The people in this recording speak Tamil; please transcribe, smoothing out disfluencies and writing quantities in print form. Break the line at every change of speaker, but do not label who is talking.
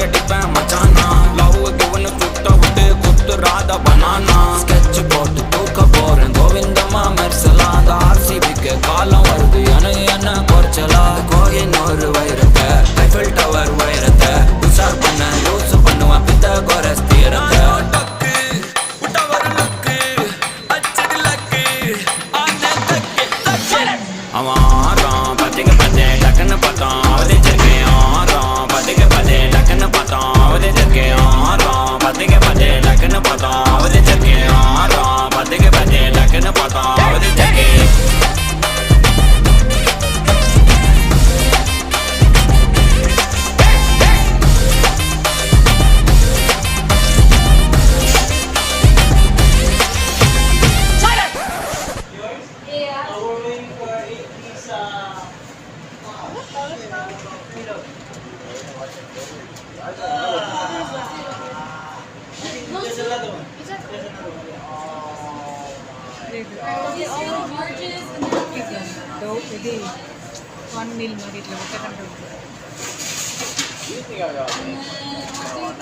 அடிப்பேன் மச்சானா லவ்வுக்கு ஒன்று சுத்த விட்டு குத்துறாத பனானா ஸ்கெட்ச் போட்டு தூக்க போறேன் கோவிந்தம்மா மெர்சலா அந்த ஆர்சிபிக்கு காலம் வருது என்ன குறைச்சலா கோயினொரு வைரத்தை ஐஃபில் டவர் வைரத்தை உஷார் பண்ண யூஸ் பண்ணுவேன் பித்த குரஸ் தீரத்தை அவன் ஆறான் பத்திக்கு பத்தே டக்குன்னு பார்த்தான் அவதிச்சிருக்கேன் ஆறான் பத்திக்கு பத்தே டக்குன்னு பார்த்தான் அவதிச்சிருக்கேன் ஆறான் பத்திக்கு பத்தே டக்குன்னு பார்த்தான் அவதிச்சிருக்கேன் ஆறான் பத்திக்கு பத்தே டக்குன்னு பார்த்தான் அவதிச்சிருக்கேன்
ఇది 1 meal మరి ఇట్లా పెట్టకండి